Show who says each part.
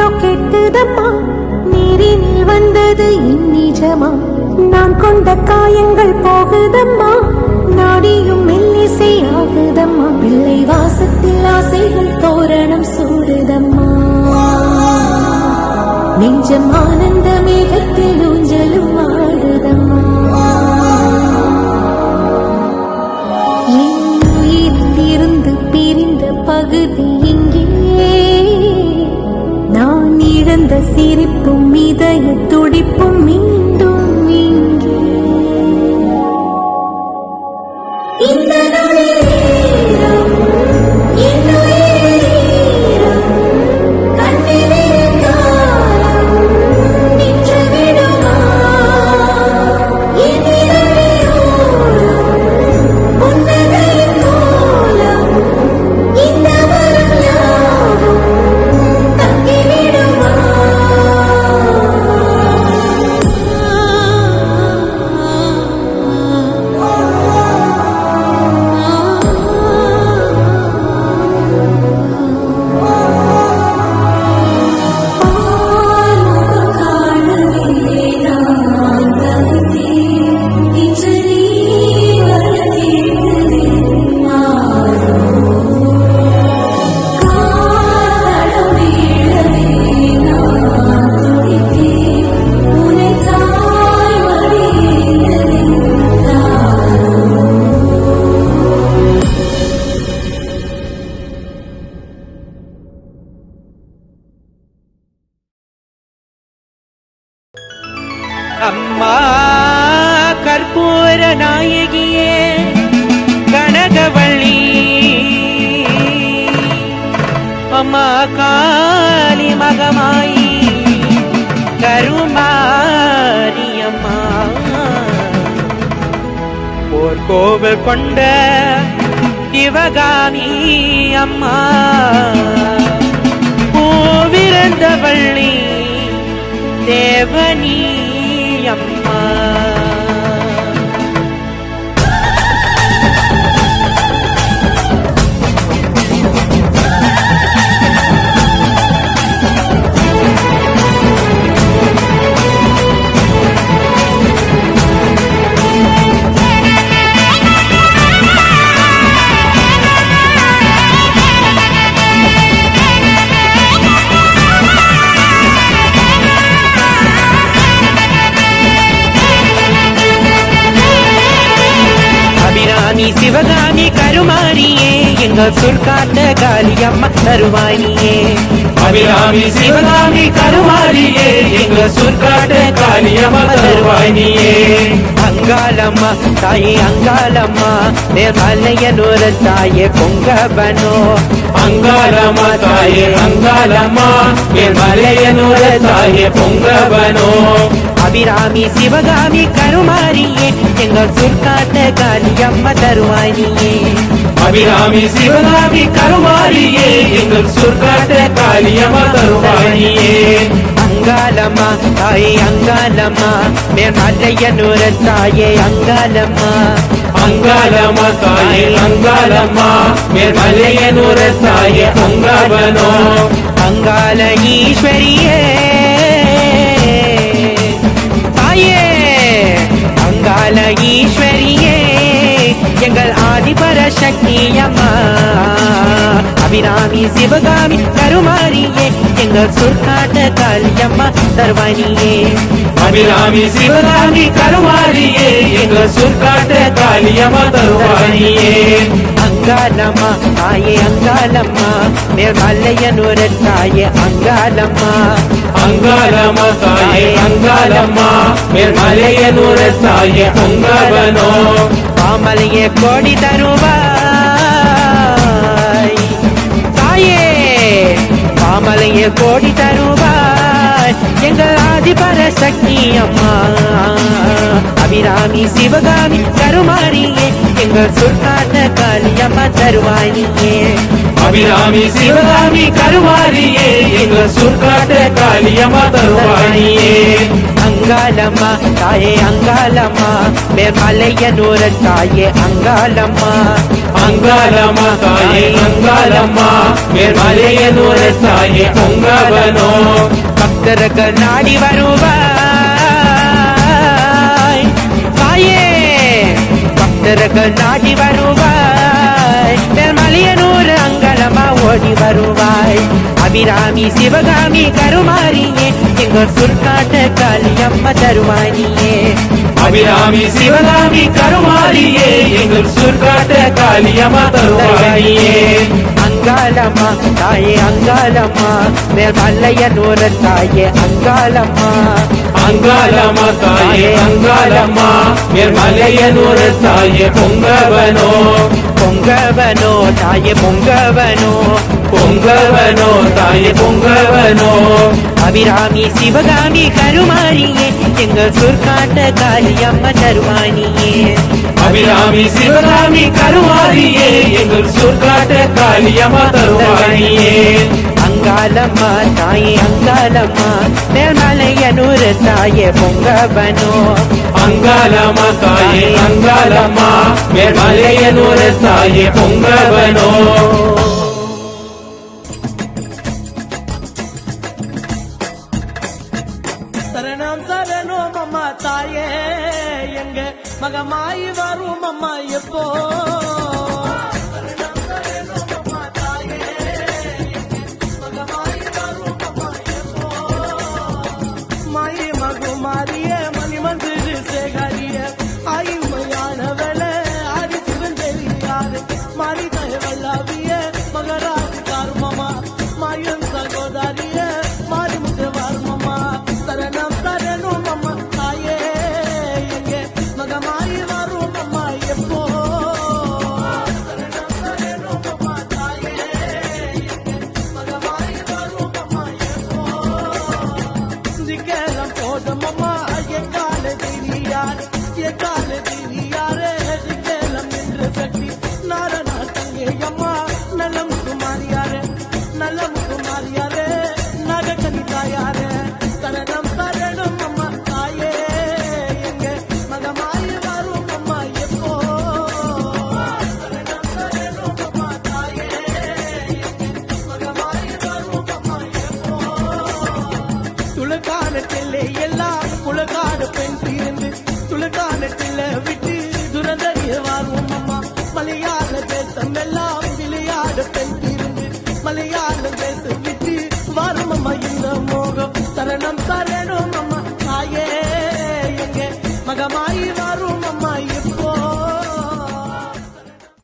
Speaker 1: ஏதோ கெட்டுதம்மா, நீரினில் வந்தது என் நிஜமா. நான் கொண்ட காயங்கள் போகுதம்மா, நாடியும் மெல்லிசை ஆகுதம்மா. பிள்ளை வாசத்தில் ஆசைகள் தோரணம் சூடுதம்மா. நெஞ்சம் ஆனந்த மேகத்தில் ஊஞ்சலும் ஆடுதம்மா. என் உயிரிலிருந்து பிரிந்த பகுதி இங்கே, நான் இழந்த சிரிப்பும் இதய துடிப்பும் மீண்டும் இங்கே. இந்த நொடியிலும் என் உயிரிலும் கண்ணில் காலம் நின்று விடுமா. என் இதழியோரம் புன்னகையின் கோலம், இந்த வரம் யாவும் தங்கிவிடுமா.
Speaker 2: அம்மா கற்பூர நாயகியே கனகவள்ளி, அம்மா காளி மகமாயி கருமாரியம்மா, போர்கோவில் கொண்ட சிவகாமி அம்மா, பூவிருந்த வள்ளி தேவனி அம்மா. சிவகாமி கருமாரியே எங்கள் சொற்காட்ட காளியம்மா தருவானியே.
Speaker 3: அபிராமி சிவகாமி கருமாரியே எங்கள் சொற்காட்ட காளியம்மா தருவானியே.
Speaker 2: அங்காளம்மா தாயே அங்காளம்மா மலையனூர் தாயே கொங்கவனோ.
Speaker 3: அங்காளம்மா தாயே அங்காளம்மா மலையனூர் தாயே பொங்கவனோ.
Speaker 2: அபிராமி சிவகாமி கருமாரியே எங்கள் சொற்காட்ட காளியம்மா தருவானியே.
Speaker 3: அபிராமி சிவகாமி கருமாரியே எங்கள் சொற்காட்ட காளியம்மா தருவானியே.
Speaker 2: அங்காளம்மா தாயே அங்காளம்மா மலையனூர் தாயே அங்காளம்மா.
Speaker 3: அங்காளம்மா தாயே அங்காளம்மா மலையனூர் தாயே பொங்கவனோ.
Speaker 2: அங்காள ஈஸ்வரியே தாயே அங்காள ஈஸ்வரியே எங்கள் ஆதிபர சக்தி அம்மா. அபிராமி சிவகாமி கருமாரியே எங்கள் சொற்காட்ட காளியம்மா தருவானியே.
Speaker 3: அபிராமி சிவகாமி கருமாரியே எங்கள் சொற்காட்ட காளியம்மா தருவானியே.
Speaker 2: அங்காளம்மா தாயே அங்காளம்மா மலையனூர் தாயே அங்காளம்மா.
Speaker 3: அங்காளம்மா தாயே அங்காளம்மா மலையனூர் தாயே பொங்கவனோ.
Speaker 2: பாமலையே கோடி தருவாய் தாயே, பாமலையே கோடி தருவாய் எங்கள் ஆதிபர சக்தி அம்மா. அபிராமி சிவகாமி கருமாரியே எங்கள் சொற்காட்ட காளியம்மா தருவானியே.
Speaker 3: அபிராமி சிவகாமி கருமாரியே எங்கள் சொற்காட்ட காளியம்மா தருவானியே.
Speaker 2: அங்காளம்மா தாயே அங்காளம்மா மலையனூர் தாயே அங்காளம்மா.
Speaker 3: அங்காளம்மா தாயே அங்காளம்மா மேல்மலையனூர் தாயே பொங்கவனோ
Speaker 2: பக்தர்கள் நாடி வருவாய் தாயே, பக்தர்கள் நாடி வருவாய், மேல்மலையனூர் அங்காளம்மா ஓடி வருவாய். அபிராமி சிவகாமி கருமாரியே எங்கள் சுற்காட்ட காளியம்மா தருவானியே.
Speaker 3: அபிராமி சிவகாமி கருமாரியே எங்கள் சுற்காட்ட காளியம்மா தருவாயே.
Speaker 2: அங்காளம்மா தாயே அங்காளம்மா மேல்மலையனூர் தாயே அங்காளம்மா.
Speaker 3: அங்காளம்மா தாயே அங்காளம்மா மேல்மலையனூர் தாயே பொங்கவனோ
Speaker 2: பொங்கவனோ தாயே பொங்கவனோ.
Speaker 3: பொங்கவனோ தாயே பொங்கவனோ.
Speaker 2: அபிராமி சிவகாமி கருமாரியே எங்கள் சுற்காட்ட காளியம்மா தருவானியே.
Speaker 3: அபிராமி சிவகாமி கருமாரியே எங்கள் சுற்காட்ட காளியம்மா தருவானியே.
Speaker 2: அங்காளம்மா தாயே அங்காளம்மா மேல்மலையனூர் தாயே பொங்கவனோ.
Speaker 3: அங்காளம்மா தாயே அங்காளம்மா மேல்மலையனூர் தாயே பொங்கவனோ.
Speaker 4: சரணம் சரணம் அம்மா தாயே எங்க மகமாயி வரும் அம்மா எப்போ. சரணம் சரணம் அம்மா தாயே மகமாயி வரும் அம்மா எப்போ. மாயி மகுமாரிய மணிமந்திரு சேகரிய ஆயுமையானவள ஆதி சிவந்தெரியாரு மாறி தயவல்லாவிய மகராசி காருமமா மாயம் சகோதரிய மாறி முத்தவாருமமா. சரணம் சரணம் அம்மா தாயே எங்க மகமாயி வரும் அம்மா எப்போ. சரணம் சரணம் அம்மா தாயே எங்க மகமாயி வரும் அம்மா எப்போ. திக்கலம் போதும் அம்மா எக்கால திரியார் எக்கால திரியாரே திக்கலம் என்ற சக்தி நாரணா தங்கே அம்மா நலம் குமாரியாரே நலம் குமாரியாரே நகக்கனி தாயாரே. சரணம் சரணம் அம்மா தாயே எங்க மகமாயி வரும் அம்மா எப்போ. சரணம் சரணம் அம்மா தாயே எங்க மகமாயி வரும் அம்மா எப்போ. துளக்கானத்திலே எல்லாம் குளக்காடு பெண் தீர்ந்து துளக்கானத்தில விட்டு துரந்தறிய வாரும் அம்மா. மலையாள தேசம் எல்லாம் விளையாடு பெண் தீர்ந்து மலையாள தேசம் விட்டு வாரும் அம்மா இந்த மோகம். சரணம் சரணம் அம்மா தாயே எங்க மகமாயி வரும் அம்மா